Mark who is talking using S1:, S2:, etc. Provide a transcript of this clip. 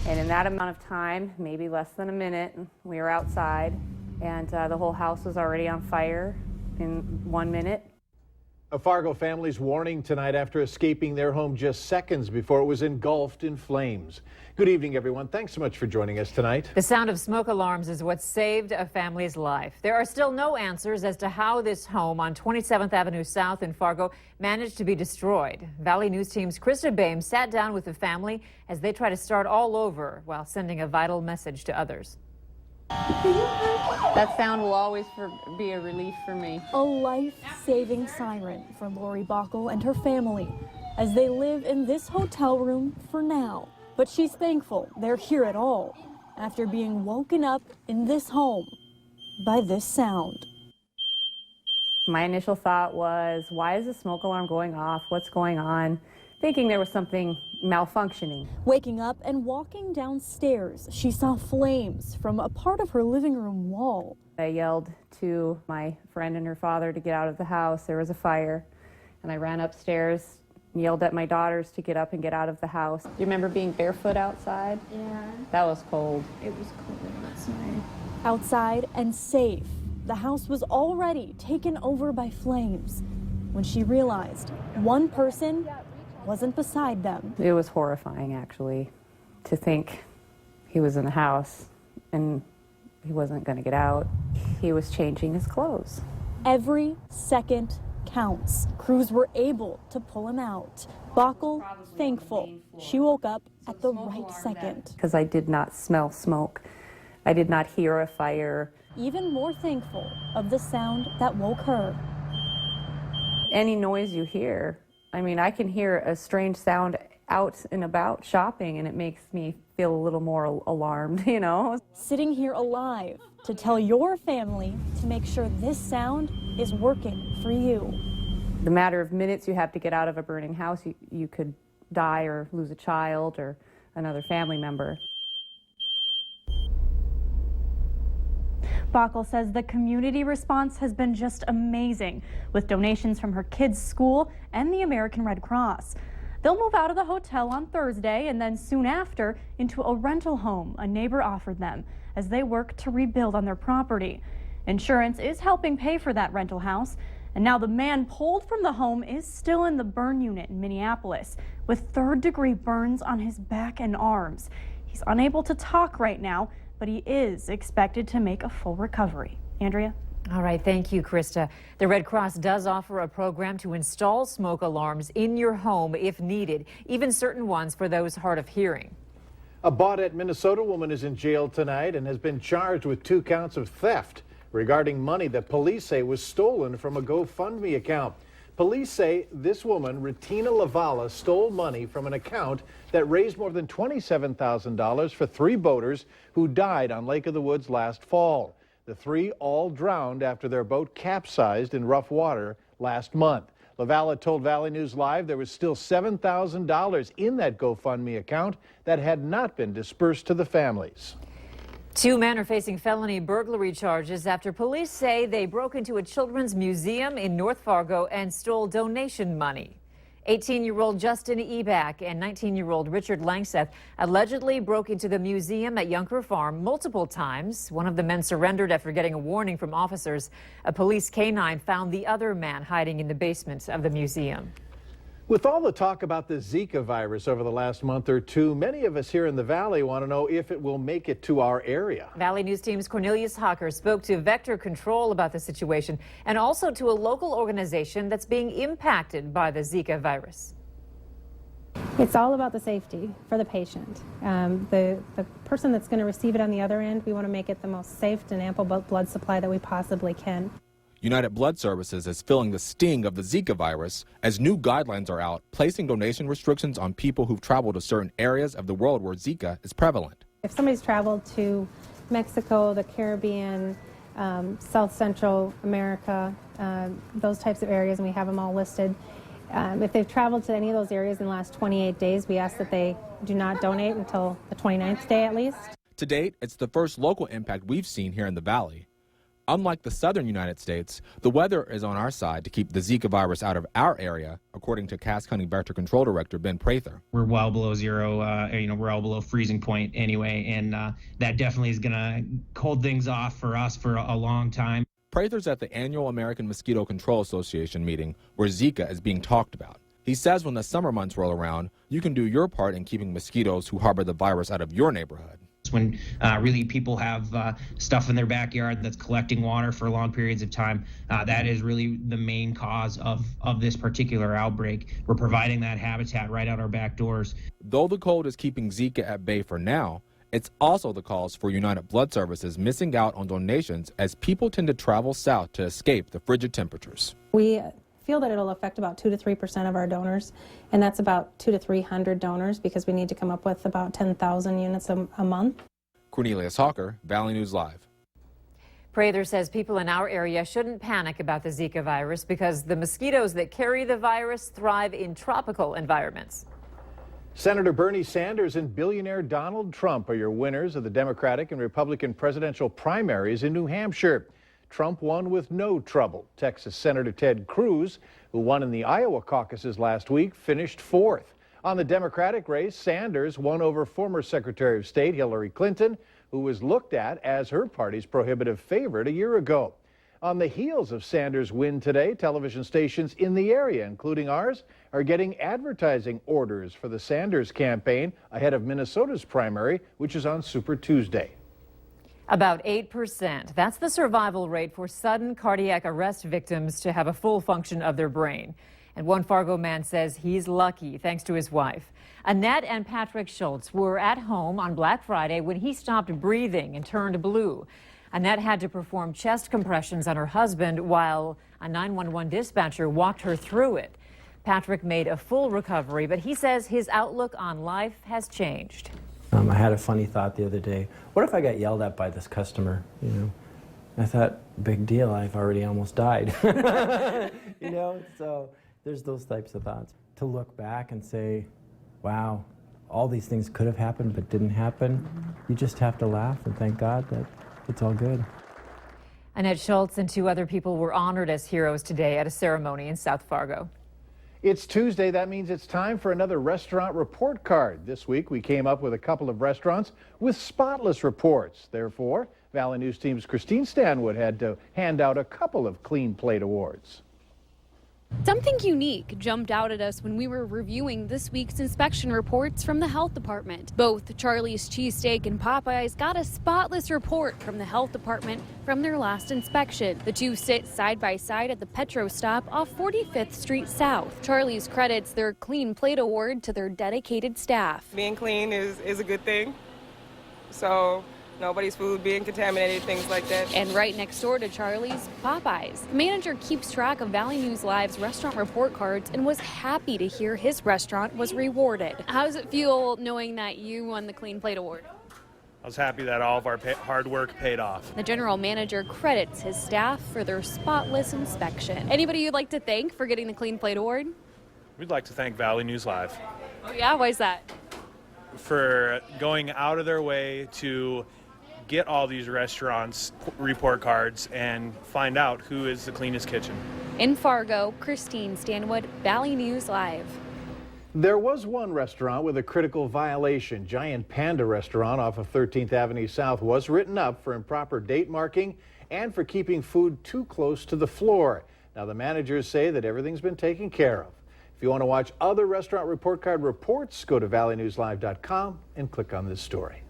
S1: And in that amount of time, maybe less than a minute, we were outside, and the whole house was already on fire in 1 minute.
S2: A Fargo family's warning tonight after escaping their home just seconds before it was engulfed in flames. Good evening, everyone. Thanks so much for joining us tonight.
S3: The sound of smoke alarms is what saved a family's life. There are still no answers as to how this home on 27th Avenue South in Fargo managed to be destroyed. Valley News Team's Krista Baim sat down with the family as they try to start all over while sending a vital message to others.
S1: That sound will always be a relief for me.
S4: A life-saving siren for Lori Bockel and her family as they live in this hotel room for now. But she's thankful they're here at all after being woken up in this home by this sound.
S1: My initial thought was, why is the smoke alarm going off? What's going on? Thinking there was something malfunctioning.
S4: Waking up and walking downstairs, she saw flames from a part of her living room wall.
S1: I yelled to my friend and her father to get out of the house. There was a fire, and I ran upstairs and yelled at my daughters to get up and get out of the house. Do you remember being barefoot outside?
S5: Yeah.
S1: That was cold.
S5: It was cold last night.
S4: Outside and safe, the house was already taken over by flames when she realized one person wasn't beside them.
S1: It was horrifying, actually, to think he was in the house and he wasn't going to get out. He was changing his clothes.
S4: Every second counts. Crews were able to pull him out. Bockel, thankful she woke up at the right second.
S1: Because I did not smell smoke. I did not hear a fire.
S4: Even more thankful of the sound that woke her.
S1: Any noise you hear, I mean, I can hear a strange sound out and about shopping, and it makes me feel a little more alarmed, you know?
S4: Sitting here alive to tell your family to make sure this sound is working for you.
S1: The matter of minutes you have to get out of a burning house, you could die or lose a child or another family member.
S6: Bockel says the community response has been just amazing, with donations from her kids' school and the American Red Cross. They'll move out of the hotel on Thursday and then soon after into a rental home a neighbor offered them as they work to rebuild on their property. Insurance is helping pay for that rental house, and now the man pulled from the home is still in the burn unit in Minneapolis with third-degree burns on his back and arms. He's unable to talk right now, but he is expected to make a full recovery. Andrea?
S3: All right, thank you, Krista. The Red Cross does offer a program to install smoke alarms in your home if needed, even certain ones for those hard of hearing.
S2: A Baudette, Minnesota woman is in jail tonight and has been charged with 2 counts of theft regarding money that police say was stolen from a GoFundMe account. Police say this woman, Retina Lavala, stole money from an account that raised more than $27,000 for 3 boaters who died on Lake of the Woods last fall. The 3 all drowned after their boat capsized in rough water last month. Lavala told Valley News Live there was still $7,000 in that GoFundMe account that had not been dispersed to the families.
S3: 2 men are facing felony burglary charges after police say they broke into a children's museum in North Fargo and stole donation money. 18-year-old Justin Eback and 19-year-old Richard Langseth allegedly broke into the museum at Yunker Farm multiple times. One of the men surrendered after getting a warning from officers. A police canine found the other man hiding in the basement of the museum.
S2: With all the talk about the Zika virus over the last month or 2, many of us here in the Valley want to know if it will make it to our area.
S3: Valley News Team's Cornelius Hocker spoke to Vector Control about the situation and also to a local organization that's being impacted by the Zika virus.
S7: It's all about the safety for the patient. The person that's going to receive it on the other end, we want to make it the most safe and ample blood supply that we possibly can.
S8: United Blood Services is feeling the sting of the Zika virus as new guidelines are out, placing donation restrictions on people who've traveled to certain areas of the world where Zika is prevalent.
S7: If somebody's traveled to Mexico, the Caribbean, South Central America, those types of areas, and we have them all listed, if they've traveled to any of those areas in the last 28 days, we ask that they do not donate until the 29th day at least.
S8: To date, it's the first local impact we've seen here in the Valley. Unlike the southern United States, the weather is on our side to keep the Zika virus out of our area, according to Cass County Vector Control Director Ben Prather.
S9: We're well below zero, we're well below freezing point anyway, and that definitely is going to hold things off for us for a long time.
S8: Prather's at the annual American Mosquito Control Association meeting where Zika is being talked about. He says when the summer months roll around, you can do your part in keeping mosquitoes who harbor the virus out of your neighborhood.
S9: When really people have stuff in their backyard that's collecting water for long periods of time, that is really the main cause of this particular outbreak. We're providing that habitat right out our back doors.
S8: Though the cold is keeping Zika at bay for now, it's also the cause for United Blood Services missing out on donations as people tend to travel south to escape the frigid temperatures.
S7: We feel that it'll affect about 2 to 3% of our donors, and that's about 200 to 300 donors because we need to come up with about 10,000 units a month.
S8: Cornelius Hawker, Valley News Live.
S3: Prather says people in our area shouldn't panic about the Zika virus because the mosquitoes that carry the virus thrive in tropical environments.
S2: Senator Bernie Sanders and billionaire Donald Trump are your winners of the Democratic and Republican presidential primaries in New Hampshire. Trump won with no trouble. Texas Senator Ted Cruz, who won in the Iowa caucuses last week, finished fourth. On the Democratic race, Sanders won over former Secretary of State Hillary Clinton, who was looked at as her party's prohibitive favorite a year ago. On the heels of Sanders' win today, television stations in the area, including ours, are getting advertising orders for the Sanders campaign ahead of Minnesota's primary, which is on Super Tuesday.
S3: About 8%. That's the survival rate for sudden cardiac arrest victims to have a full function of their brain. And one Fargo man says he's lucky thanks to his wife. Annette and Patrick Schultz were at home on Black Friday when he stopped breathing and turned blue. Annette had to perform chest compressions on her husband while a 911 dispatcher walked her through it. Patrick made a full recovery, but he says his outlook on life has changed.
S10: I had a funny thought the other day. What if I got yelled at by this customer? I thought, big deal, I've already almost died. So there's those types of thoughts. To look back and say, wow, all these things could have happened but didn't happen. You just have to laugh and thank God that it's all good.
S3: Annette Schultz and 2 other people were honored as heroes today at a ceremony in South Fargo.
S2: It's Tuesday. That means it's time for another restaurant report card. This week, we came up with a couple of restaurants with spotless reports. Therefore, Valley News Team's Christine Stanwood had to hand out a couple of Clean Plate Awards.
S11: Something unique jumped out at us when we were reviewing this week's inspection reports from the health department. Both Charlie's Cheesesteak and Popeye's got a spotless report from the health department from their last inspection. The two sit side by side at the Petro stop off 45th Street South. Charlie's credits their Clean Plate Award to their dedicated staff.
S12: Being clean is a good thing. So nobody's food being contaminated, things like that.
S11: And right next door to Charlie's, Popeye's. The manager keeps track of Valley News Live's restaurant report cards and was happy to hear his restaurant was rewarded. How does it feel knowing that you won the Clean Plate Award?
S13: I was happy that all of our hard work paid off.
S11: The general manager credits his staff for their spotless inspection. Anybody you'd like to thank for getting the Clean Plate Award?
S13: We'd like to thank Valley News Live.
S11: Oh yeah, why is that?
S13: For going out of their way to get all these restaurants report cards and find out who is the cleanest kitchen.
S11: In Fargo, Christine Stanwood, Valley News Live.
S2: There was one restaurant with a critical violation. Giant Panda restaurant off of 13th Avenue South was written up for improper date marking and for keeping food too close to the floor. Now the managers say that everything's been taken care of. If you want to watch other restaurant report card reports, go to valleynewslive.com and click on this story.